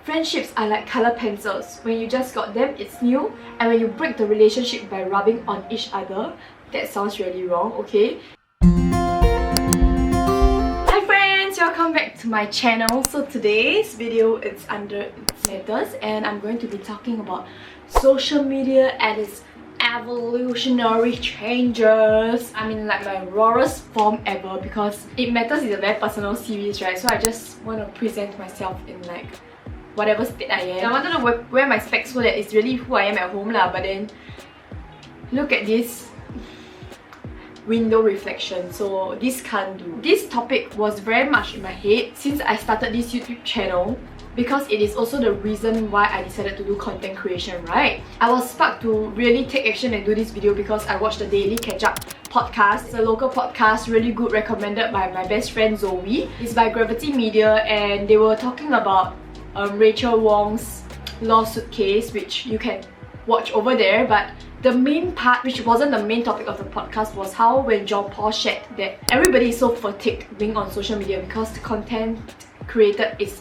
Friendships are like color pencils. When you just got them, it's new, and when you break the relationship by rubbing on each other, that sounds really wrong, okay? Hi friends, welcome back to my channel. So today's video is under its matters, and I'm going to be talking about social media and its evolutionary changes. I mean, like my rawest form ever, because It Matters is a very personal series, right? So I just want to present myself in like whatever state I am. I wanted to wear my specs so that it's really who I am at home lah, but then look at this window reflection, so this can't do. This topic was very much in my head since I started this YouTube channel, because it is also the reason why I decided to do content creation, right? I was sparked to really take action and do this video because I watched the Daily Catch-Up podcast. It's a local podcast, really good, recommended by my best friend Zoe. It's by Gravity Media, and they were talking about Rachel Wong's lawsuit case, which you can watch over there. But the main part, which wasn't the main topic of the podcast, was how when John Paul shared that everybody is so fatigued being on social media because the content created is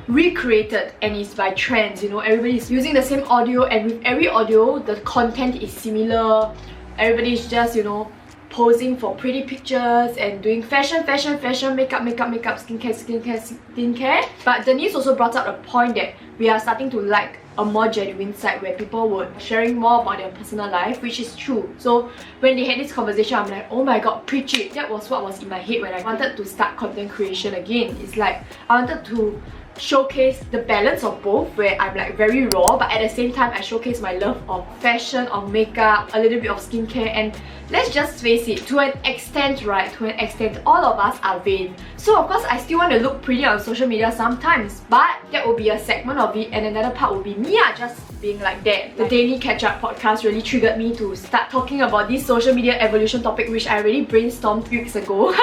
recreated and it's by trends, you know, everybody's using the same audio, and with every audio the content is similar. Everybody's just, you know, posing for pretty pictures and doing fashion, makeup, skincare. But Denise also brought up a point that we are starting to like a more genuine side where people were sharing more about their personal life, which is true. So when they had this conversation, I'm like, oh my god, preach it. That was what was in my head when I wanted to start content creation again. It's like I wanted to showcase the balance of both, where I'm like very raw, but at the same time I showcase my love of fashion, of makeup, a little bit of skincare. And let's just face it, to an extent, right, to an extent, all of us are vain. So of course I still want to look pretty on social media sometimes, but that will be a segment of it, and another part will be me just being like that. The Daily Catch-Up podcast really triggered me to start talking about this social media evolution topic, which I already brainstormed weeks ago.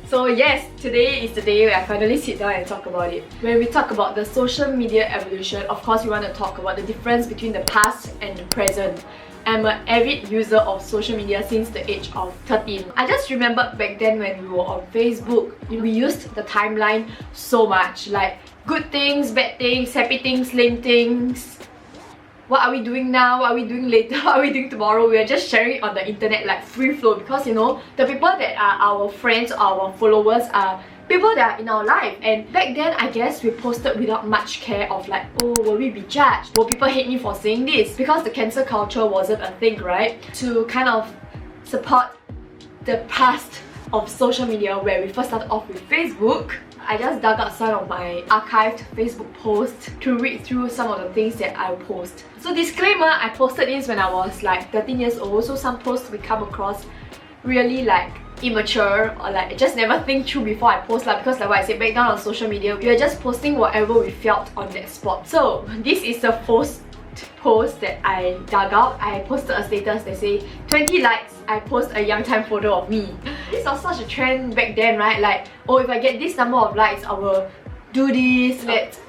So yes, today is the day where I finally sit down and talk about it. When we talk about the social media evolution, of course we want to talk about the difference between the past and the present. I'm an avid user of social media since the age of 13. I just remembered back then when we were on Facebook, we used the timeline so much, like good things, bad things, happy things, lame things. What are we doing now? What are we doing later? What are we doing tomorrow? We are just sharing it on the internet like free flow, because you know, the people that are our friends, our followers are people that are in our life. And back then, I guess we posted without much care of like, oh, will we be judged? Will people hate me for saying this? Because the cancel culture wasn't a thing, right? To kind of support the past of social media, where we first started off with Facebook, I just dug out some of my archived Facebook posts to read through some of the things that I post. So disclaimer, I posted this when I was like 13 years old, so some posts we come across really like immature, or like just never think through before I post, because like what I said, back down on social media, we are just posting whatever we felt on that spot. So this is the first post that I dug out. I posted a status that say 20 likes, I post a young time photo of me. This was such a trend back then, right? Like, oh, if I get this number of likes, I will do this. Let's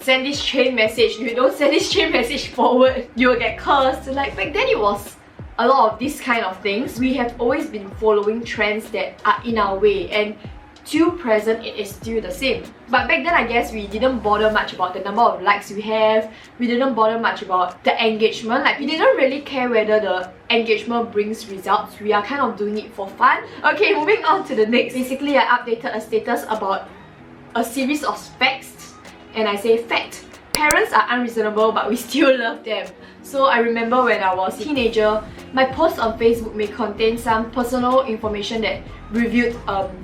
send this chain message. If you don't send this chain message forward, you will get cursed. Like back then it was a lot of these kind of things. We have always been following trends that are in our way, and till present it is still the same. But back then I guess we didn't bother much about the number of likes we have. We didn't bother much about the engagement. Like we didn't really care whether the engagement brings results. We are kind of doing it for fun. Okay, moving on to the next. Basically, I updated a status about a series of facts, and I say fact: parents are unreasonable but we still love them. So I remember when I was a teenager, my posts on Facebook may contain some personal information that revealed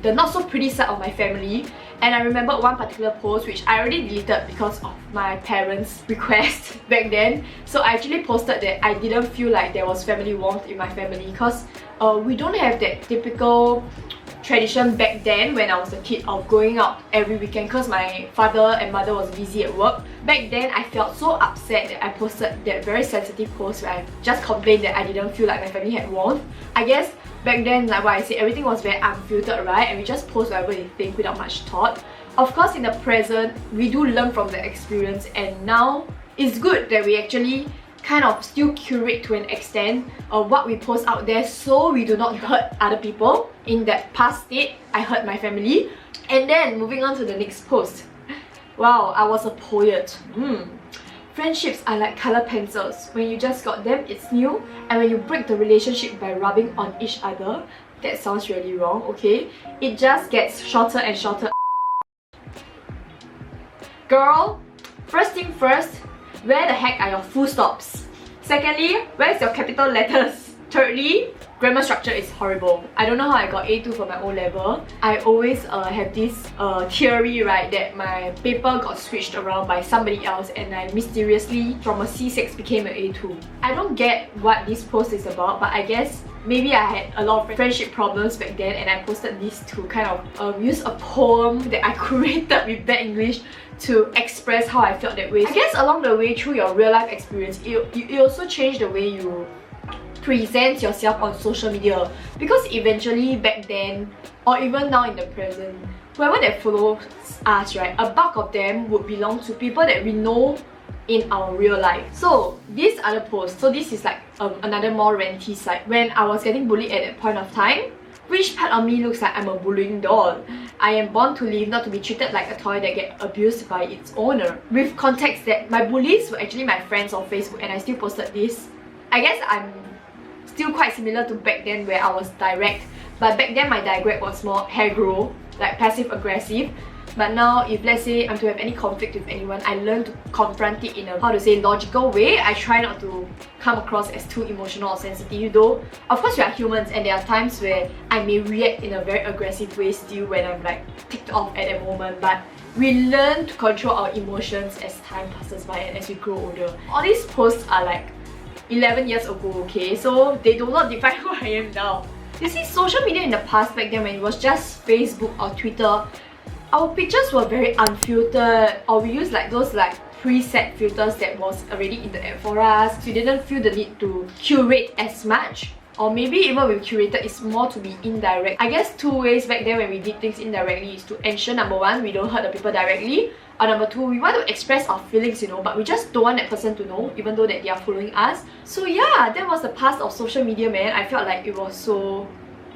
the not so pretty side of my family. And I remember one particular post which I already deleted because of my parents' request back then. So I actually posted that I didn't feel like there was family warmth in my family, because we don't have that typical tradition back then when I was a kid of going out every weekend, because my father and mother was busy at work. Back then I felt so upset that I posted that very sensitive post where I just complained that I didn't feel like my family had warmth. I guess back then, like what I said, everything was very unfiltered, right? And we just post whatever we think without much thought. Of course, in the present, we do learn from the experience, and now it's good that we actually kind of still curate to an extent of what we post out there, so we do not hurt other people. In that past state, I hurt my family. And then moving on to the next post. Wow, I was a poet. Friendships are like color pencils. When you just got them, it's new, and when you break the relationship by rubbing on each other, that sounds really wrong, okay? It just gets shorter and shorter. Girl, first thing first, where the heck are your full stops? Secondly, where's your capital letters? Thirdly, grammar structure is horrible. I don't know how I got A2 for my O-level. I always have this theory, right, that my paper got switched around by somebody else and I mysteriously from a C6 became an A2. I don't get what this post is about, but I guess maybe I had a lot of friendship problems back then and I posted this to kind of use a poem that I curated with bad English to express how I felt that way. I guess along the way through your real life experience, it also changed the way you present yourself on social media, because eventually back then or even now in the present, whoever that follows us, right, a bulk of them would belong to people that we know in our real life. So this other post, so this is like another more ranty side. When I was getting bullied at that point of time, which part of me looks like I'm a bullying doll? I am born to live, not to be treated like a toy that gets abused by its owner. With context that my bullies were actually my friends on Facebook and I still posted this. I guess I'm still quite similar to back then where I was direct, but back then my direct was more aggro, like passive aggressive. But now if let's say I'm to have any conflict with anyone, I learn to confront it in a, how to say, logical way. I try not to come across as too emotional or sensitive, though of course we are humans and there are times where I may react in a very aggressive way still when I'm like ticked off at that moment, but we learn to control our emotions as time passes by and as we grow older. All these posts are like 11 years ago, okay? So they do not define who I am now. You see, social media in the past, back then when it was just Facebook or Twitter, our pictures were very unfiltered, or we used like those like preset filters that was already in the app for us. So we didn't feel the need to curate as much. Or maybe even with curated, it's more to be indirect. I guess two ways back then when we did things indirectly is to ensure number one, we don't hurt the people directly, or number two, we want to express our feelings, you know, but we just don't want that person to know, even though that they are following us. So yeah, that was the past of social media, man. I felt like it was so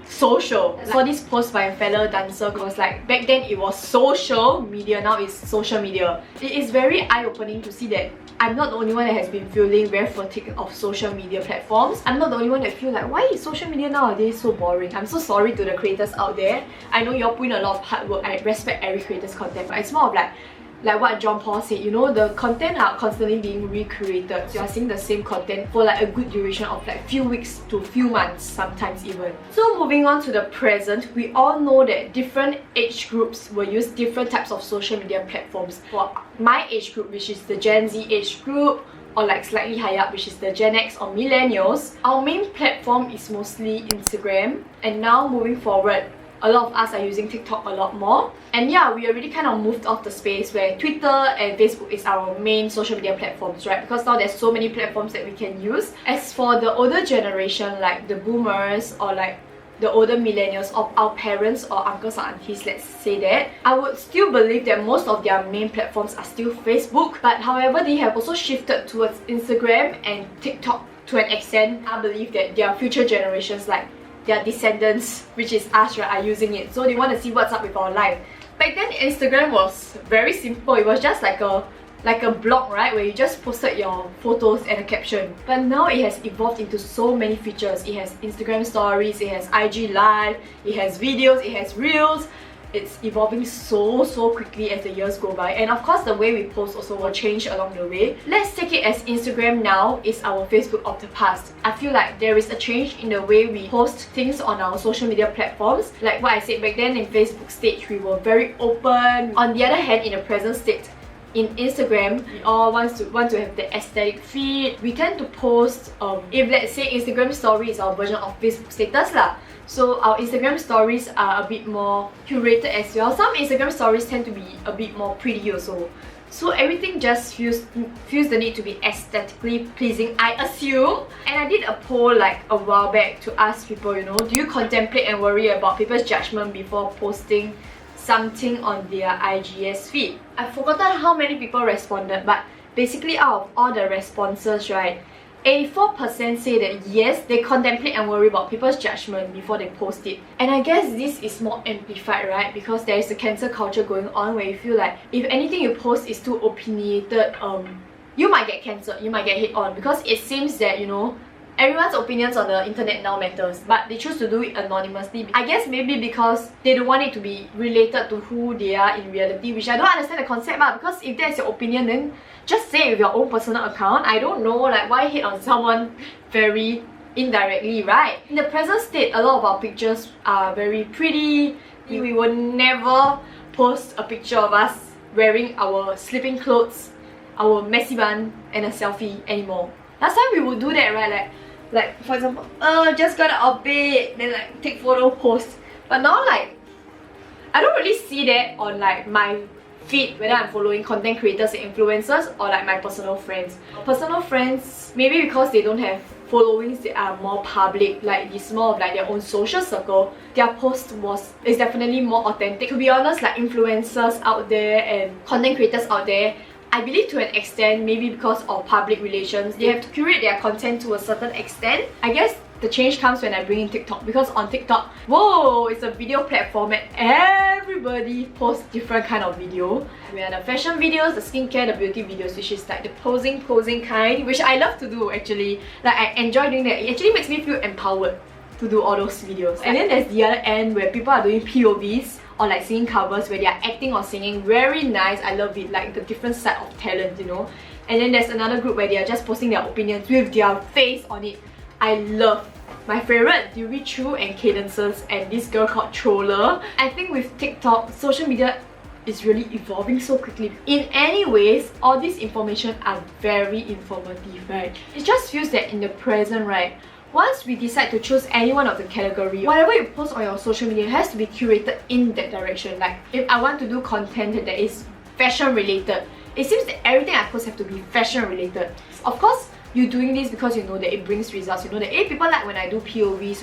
social. I saw this post by a fellow dancer who was like, back then it was social media, now it's social media. It is very eye-opening to see that I'm not the only one that has been feeling very fatigued of social media platforms. I'm not the only one that feel like, why is social media nowadays so boring? I'm so sorry to the creators out there. I know you're putting a lot of hard work. I respect every creator's content, but it's more of like what John Paul said, you know, the content are constantly being recreated. So you're seeing the same content for like a good duration of like few weeks to few months, sometimes even. So moving on to the present, we all know that different age groups will use different types of social media platforms. For my age group, which is the Gen Z age group, or like slightly higher up, which is the Gen X or millennials, our main platform is mostly Instagram. And now moving forward, a lot of us are using TikTok a lot more. And yeah, we already kind of moved off the space where Twitter and Facebook is our main social media platforms, right? Because now there's so many platforms that we can use. As for the older generation, like the boomers or like the older millennials of our parents or uncles or aunties, let's say that, I would still believe that most of their main platforms are still Facebook. But however, they have also shifted towards Instagram and TikTok to an extent. I believe that their future generations, like their descendants, which is us, right, are using it. So they want to see what's up with our life. Back then, Instagram was very simple. It was just like a blog, right, where you just posted your photos and a caption. But now it has evolved into so many features. It has Instagram stories, it has IG live, it has videos, it has reels. It's evolving so quickly as the years go by, and of course the way we post also will change along the way. Let's take it as Instagram now is our Facebook of the past. I feel like there is a change in the way we post things on our social media platforms. Like what I said, back then in Facebook stage we were very open. On the other hand, in the present state, in Instagram, we all want to have the aesthetic feed. We tend to post, if let's say Instagram story is our version of Facebook status lah. So our Instagram stories are a bit more curated as well. Some Instagram stories tend to be a bit more pretty also. So everything just feels the need to be aesthetically pleasing, I assume. And I did a poll like a while back to ask people, you know, do you contemplate and worry about people's judgment before posting something on their IGS feed? I've forgotten how many people responded, but basically out of all the responses, right, 84% say that yes, they contemplate and worry about people's judgment before they post it. And I guess this is more amplified, right? Because there is a cancel culture going on where you feel like if anything you post is too opinionated, you might get cancelled, you might get hit on, because it seems that, you know, everyone's opinions on the internet now matters, but they choose to do it anonymously. I guess maybe because they don't want it to be related to who they are in reality, which I don't understand the concept, but because if that's your opinion, then just say it with your own personal account. I don't know, like, why hate on someone very indirectly, right? In the present state, a lot of our pictures are very pretty. We will never post a picture of us wearing our sleeping clothes, our messy bun, and a selfie anymore. Last time we would do that, right? Like for example, just got out of bed, then like take photo, post. But now, like, I don't really see that on like my feed, whether I'm following content creators and influencers or like my personal friends. Personal friends, maybe because they don't have followings that are more public, like it's more of like their own social circle, their post is definitely more authentic. To be honest, like influencers out there and content creators out there, I believe to an extent, maybe because of public relations, they have to curate their content to a certain extent. I guess the change comes when I bring in TikTok, because on TikTok, whoa, it's a video platform and everybody posts different kind of video. We have the fashion videos, the skincare, the beauty videos, which is like the posing kind, which I love to do actually. Like, I enjoy doing that. It actually makes me feel empowered to do all those videos. And then there's the other end where people are doing POVs or like singing covers where they are acting or singing. Very nice, I love it, like the different side of talent, you know. And then there's another group where they are just posting their opinions with their face on it. I love. My favorite, Yuri Chu and Cadences and this girl called Troller. I think with TikTok, social media is really evolving so quickly. In any ways, all this information are very informative, right? It just feels that in the present, right, once we decide to choose any one of the category, whatever you post on your social media has to be curated in that direction. Like, if I want to do content that is fashion related, it seems that everything I post have to be fashion related. Of course, you're doing this because you know that it brings results. You know that people like when I do POVs,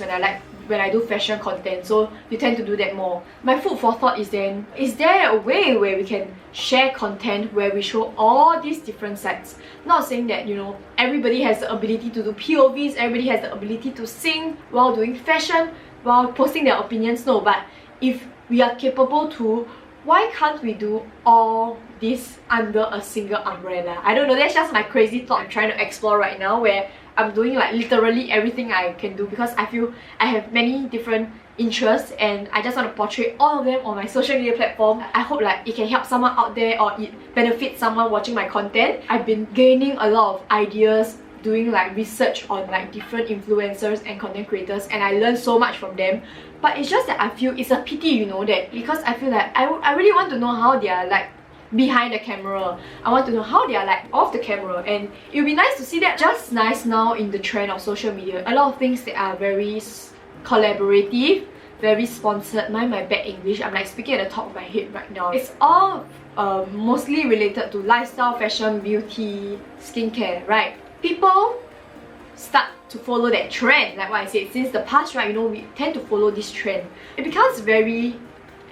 when I do fashion content, so you tend to do that more. My food for thought is then, is there a way where we can share content where we show all these different sides? Not saying that, you know, everybody has the ability to do POVs, everybody has the ability to sing while doing fashion, while posting their opinions, no, but if we are capable to, why can't we do all this under a single umbrella? I don't know, that's just my crazy thought I'm trying to explore right now, where I'm doing like literally everything I can do because I feel I have many different interests and I just want to portray all of them on my social media platform. I hope like it can help someone out there or it benefits someone watching my content. I've been gaining a lot of ideas, doing like research on like different influencers and content creators, and I learned so much from them. But it's just that I feel it's a pity, you know, that because I feel like I really want to know how they are like behind the camera. I want to know how they are like off the camera, and it would be nice to see that. Just nice now in the trend of social media, a lot of things that are very collaborative, very sponsored. Mind my bad English, I'm like speaking at the top of my head right now. It's all mostly related to lifestyle, fashion, beauty, skincare, right? People start to follow that trend. Like what I said, since the past, right, you know, we tend to follow this trend. It becomes very,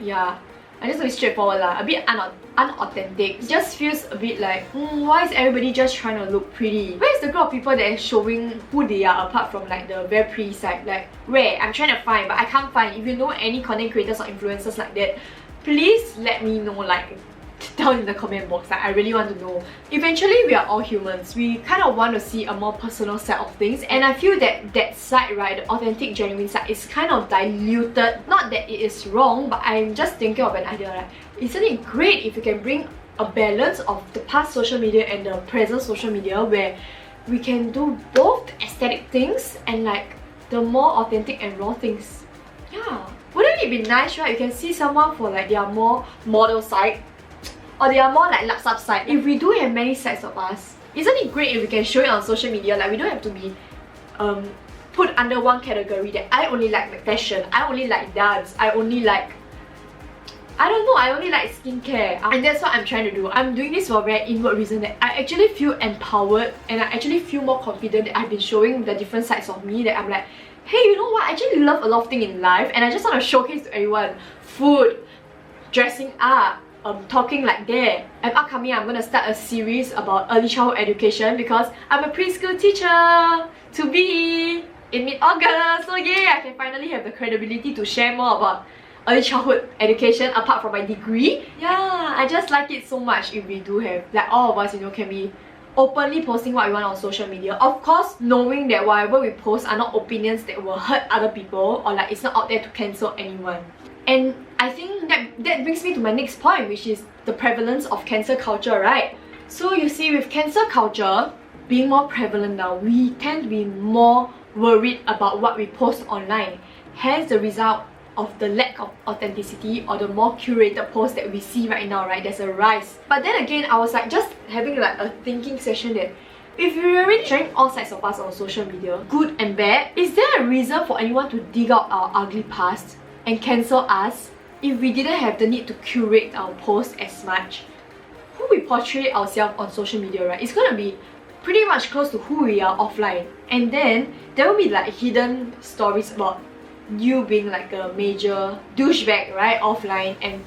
yeah, I just want to be straightforward lah, a bit unauthentic. It just feels a bit like, why is everybody just trying to look pretty? Where's the group of people that is showing who they are apart from like the very pretty side? Like, where? I'm trying to find, but I can't find. If you know any content creators or influencers like that, please let me know, like, down in the comment box. Like, I really want to know. Eventually, we are all humans. We kind of want to see a more personal side of things, and I feel that that side, right, the authentic, genuine side, is kind of diluted. Not that it is wrong, but I'm just thinking of an idea, like, isn't it great if you can bring a balance of the past social media and the present social media, where we can do both aesthetic things and like the more authentic and raw things? Yeah, wouldn't it be nice, right? You can see someone for like their more model side, or they are more like lapsap side. If we do have many sides of us, isn't it great if we can show it on social media? Like, we don't have to be put under one category that I only like fashion, I only like dance, I only like, I don't know, I only like skincare. And that's what I'm trying to do. I'm doing this for a very inward reason, that I actually feel empowered and I actually feel more confident that I've been showing the different sides of me, that I'm like, hey, you know what, I actually love a lot of things in life and I just want to showcase to everyone. Food, dressing up, talking like that. And upcoming, I'm gonna start a series about early childhood education because I'm a preschool teacher to be in mid-August. So yeah, I can finally have the credibility to share more about early childhood education apart from my degree. Yeah, I just like it so much if we do have, like all of us, you know, can be openly posting what we want on social media. Of course, knowing that whatever we post are not opinions that will hurt other people or like it's not out there to cancel anyone. And I think that brings me to my next point, which is the prevalence of cancel culture, right? So you see, with cancel culture being more prevalent now, we tend to be more worried about what we post online. Hence the result of the lack of authenticity or the more curated posts that we see right now, right? There's a rise. But then again, I was like just having like a thinking session that if we were really sharing all sides of us on social media, good and bad, is there a reason for anyone to dig out our ugly past and cancel us if we didn't have the need to curate our posts as much? Who we portray ourselves on social media, right? It's gonna be pretty much close to who we are offline. And then there will be like hidden stories about you being like a major douchebag, right, offline, and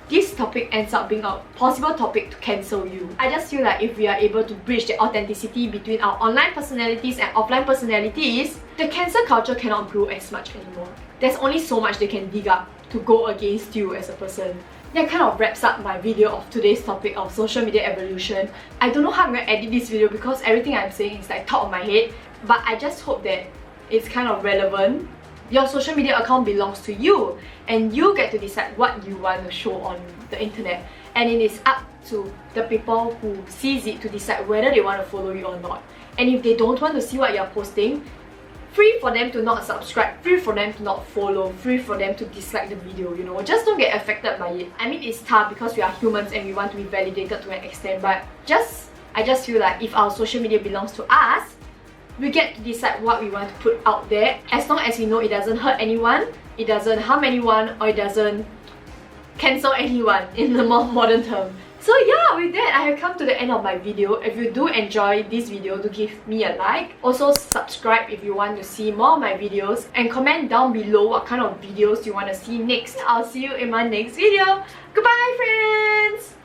this topic ends up being a possible topic to cancel you. I just feel like if we are able to bridge the authenticity between our online personalities and offline personalities, the cancel culture cannot grow as much anymore. There's only so much they can dig up to go against you as a person. That kind of wraps up my video of today's topic of social media evolution. I don't know how I'm going to edit this video because everything I'm saying is like top of my head, but I just hope that it's kind of relevant. Your social media account belongs to you and you get to decide what you want to show on the internet, and it is up to the people who sees it to decide whether they want to follow you or not. And if they don't want to see what you're posting, free for them to not subscribe, free for them to not follow, free for them to dislike the video, you know. Just don't get affected by it. I mean, it's tough because we are humans and we want to be validated to an extent, but I just feel like if our social media belongs to us, we get to decide what we want to put out there, as long as we know it doesn't hurt anyone, it doesn't harm anyone, or it doesn't cancel anyone in the more modern term. So yeah, with that, I have come to the end of my video. If you do enjoy this video, do give me a like. Also subscribe if you want to see more of my videos, and comment down below what kind of videos you want to see next. I'll see you in my next video. Goodbye, friends!